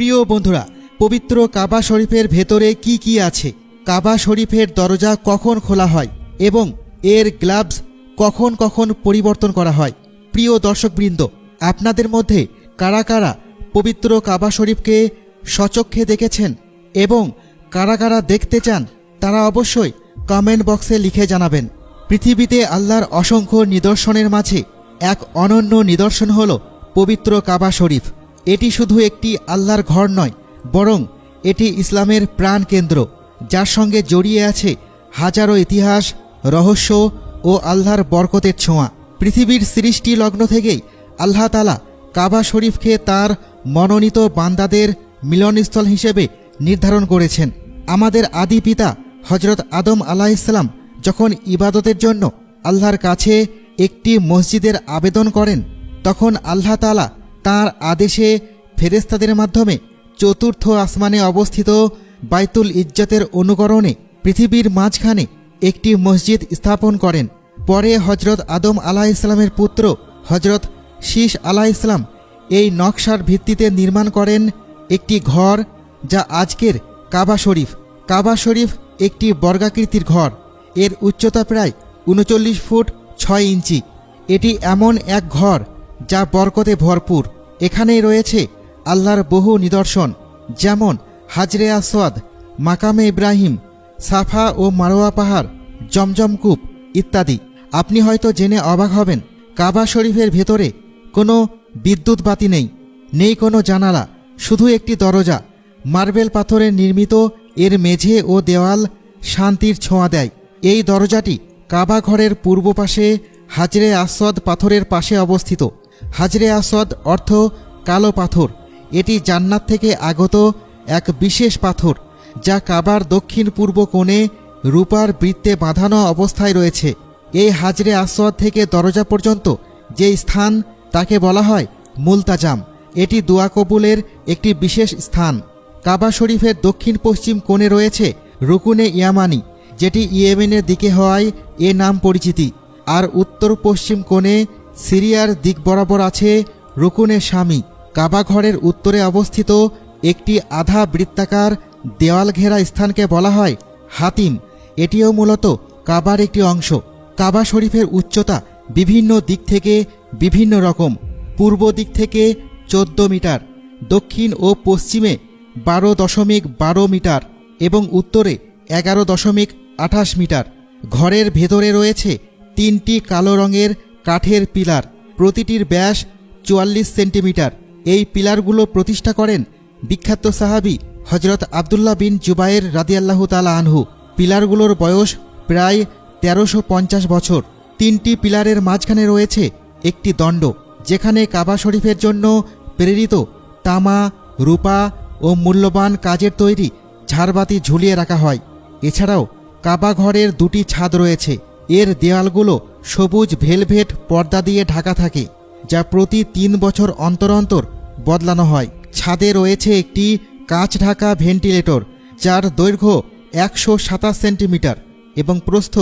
প্রিয় বন্ধুরা, পবিত্র কাবা শরীফের ভেতরে কি কি আছে, কাবা শরীফের দরজা কখন খোলা হয় এবং এর গ্লাভস কখন কখন পরিবর্তন করা হয়। প্রিয় দর্শকবৃন্দ, আপনাদের মধ্যে কারা কারা পবিত্র কাবা শরীফকে স্বচক্ষে দেখেছেন এবং কারা কারা দেখতে চান তারা অবশ্যই কমেন্ট বক্সে লিখে জানাবেন। পৃথিবীতে আল্লাহর অসংখ্য নিদর্শনের মাঝে এক অনন্য নিদর্শন হল পবিত্র কাবা শরীফ। এটি শুধু একটি আল্লাহর ঘর নয়, বরং এটি ইসলামের প্রাণকেন্দ্র, যার সঙ্গে জড়িয়ে আছে হাজারো ইতিহাস, রহস্য ও আল্লাহর বরকতের ছোঁয়া। পৃথিবীর সৃষ্টি লগ্ন থেকেই আল্লাহ তাআলা কাবা শরীফকে তার মনোনীত বান্দাদের মিলনস্থল হিসেবে নির্ধারণ করেছেন। আমাদের আদি পিতা হজরত আদম আলাইহিসসালাম যখন ইবাদতের জন্য আল্লাহর কাছে একটি মসজিদের আবেদন করেন, তখন আল্লাহ তাআলা তাঁর আদেশে ফেরেশতাদের মাধ্যমে চতুর্থ আসমানে অবস্থিত বাইতুল ইজ্জতের অনুকরণে পৃথিবীর মাঝখানে একটি মসজিদ স্থাপন করেন। পরে হজরত আদম আলাইহিসসালামের পুত্র হজরত শীস আলাইহিসসালাম এই নকশার ভিত্তিতে নির্মাণ করেন একটি ঘর, যা আজকের কাবা শরীফ। কাবা শরীফ একটি বর্গাকৃতির ঘর। এর উচ্চতা প্রায় ৩৯ ফুট ৬ ইঞ্চি। এটি এমন এক ঘর যা বরকতে ভরপুর। এখানেই রয়েছে আল্লাহর বহু নিদর্শন, যেমন হাজরে আসওয়াদ, মাকামে ইব্রাহিম, সাফা ও মারোয়া পাহাড়, জমজম কূপ ইত্যাদি। আপনি হয়তো জেনে অবাক হবেন, কাবা শরীফের ভেতরে কোনো বিদ্যুৎ বাতি নেই কোনো জানালা, শুধু একটি দরজা। মার্বেল পাথরে নির্মিত এর মেঝে ও দেওয়াল শান্তির ছোঁয়া দেয়। এই দরজাটি কাবা ঘরের পূর্ব পাশে হাজরে আসওয়াদ পাথরের পাশে অবস্থিত। হাজরে আসওয়াদ অর্থ কালো পাথর। এটি জান্নাত থেকে আগত এক বিশেষ পাথর, যা কাবার দক্ষিণ পূর্ব কোণে রূপার বৃত্তে বাঁধানো অবস্থায় রয়েছে। এই হাজরে আসওয়াদ থেকে দরজা পর্যন্ত যে স্থান, তাকে বলা হয় মুলতাজাম। এটি দোয়া কবুলের একটি বিশেষ স্থান। কাবা শরীফের দক্ষিণ পশ্চিম কোণে রয়েছে রুকুনে ইয়ামানি, যেটি ইয়েমেনের দিকে হওয়ায় এ নাম পরিচিতি। আর উত্তর পশ্চিম কোণে সিরিয়ার দিক বরাবর আছে রুকুনে শামি। কাবা ঘরের উত্তরে অবস্থিত একটি আধা বৃত্তাকার দেওয়াল ঘেরা স্থানকে বলা হয় হাতিম। এটিও মূলত কাবার একটি অংশ। কাবা শরীফের উচ্চতা বিভিন্ন দিক থেকে বিভিন্ন রকম। পূর্ব দিক থেকে 14 মিটার, দক্ষিণ ও পশ্চিমে 12.12 মিটার এবং উত্তরে 11.28 মিটার। ঘরের ভেতরে রয়েছে 3টি কালো রঙের কাঠের পিলার, প্রতিটির ব্যাস 44 সেন্টিমিটার। এই পিলারগুলো প্রতিষ্ঠা করেন বিখ্যাত সাহাবী হজরত আবদুল্লাহ বিন জুবায়ের রাদিয়াল্লাহু তাআলা আনহু। পিলারগুলোর বয়স প্রায় 1350 বছর। 3টি পিলারের মাঝখানে রয়েছে একটি দণ্ড, যেখানে কাবা শরীফের জন্য প্রেরিত তামা, রূপা ও মূল্যবান কাজের তৈরি ঝাড়বাতি ঝুলিয়ে রাখা হয়। এছাড়াও কাবা ঘরের 2টি ছাদ রয়েছে। এর দেওয়ালগুলো সবুজ ভেলভেট পর্দা দিয়ে ঢাকা থাকে, যা প্রতি 3 বছর অন্তর অন্তর বদলানো হয়। ছাদে রয়েছে একটি কাঁচ ঢাকা ভেন্টিলেটর, যার দৈর্ঘ্য 127 সেন্টিমিটার এবং প্রস্থ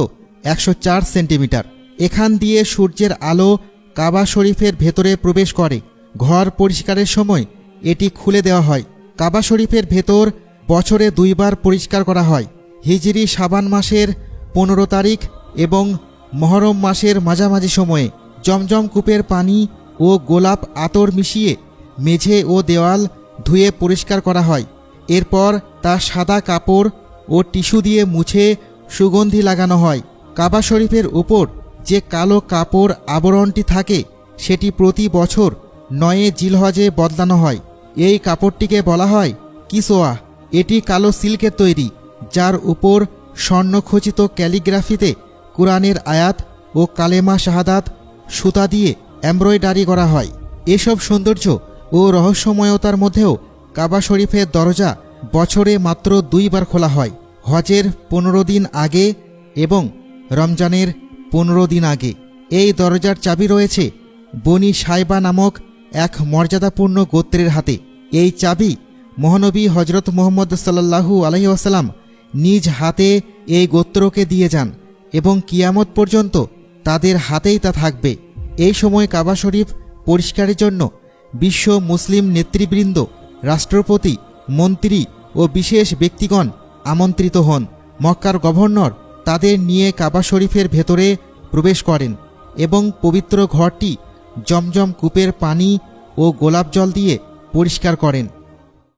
104 সেন্টিমিটার। এখান দিয়ে সূর্যের আলো কাবা শরীফের ভেতরে প্রবেশ করে। ঘর পরিষ্কারের সময় এটি খুলে দেওয়া হয়। কাবা শরীফের ভেতর বছরে 2 বার পরিষ্কার করা হয়। হিজরি শাবান মাসের 15 তারিখ এবং মহরম মাসের মাঝামাঝি সময়ে জমজম কূপের পানি ও গোলাপ আতর মিশিয়ে মেঝে ও দেওয়াল ধুয়ে পরিষ্কার করা হয়। এরপর তা সাদা কাপড় ও টিস্যু দিয়ে মুছে সুগন্ধি লাগানো হয়। কাবা শরীফের উপর যে কালো কাপড় আবরণটি থাকে, সেটি প্রতি বছর 9 জিলহজে বদলানো হয়। এই কাপড়টিকে বলা হয় কিসোয়া। এটি কালো সিল্কের তৈরি, যার উপর স্বর্ণখচিত ক্যালিগ্রাফিতে কুরআনের আয়াত ও কালেমা শাহাদাত সুতা দিয়ে এমব্রয়ডারি করা হয়। এসব সৌন্দর্য ও রহস্যময়তার মধ্যেও কাবা শরীফের দরজা বছরে মাত্র 2 বার খোলা হয়, হজের 15 দিন আগে এবং রমজানের 15 দিন আগে। এই দরজার চাবি রয়েছে বনি সাইবা নামক এক মর্যাদাপূর্ণ গোত্রের হাতে। এই চাবি মহানবী হজরত মুহাম্মদ সাল্লাল্লাহু আলাইহি ওয়াসাল্লাম নিজ হাতে এই গোত্রকে দিয়ে যান এবং কিয়ামত পর্যন্ত তাদের হাতেই তা থাকবে। এই সময় কাবা শরীফ পরিষ্কারের জন্য বিশ্ব মুসলিম নেতৃবৃন্দ রাষ্ট্রপতি, মন্ত্রী ও বিশেষ ব্যক্তিগণ আমন্ত্রিত হন। মক্কার গভর্নর তাদের নিয়ে কাবা শরীফের ভেতরে প্রবেশ করেন এবং পবিত্র ঘরটি জমজম কূপের পানি ও গোলাপ জল দিয়ে পরিষ্কার করেন।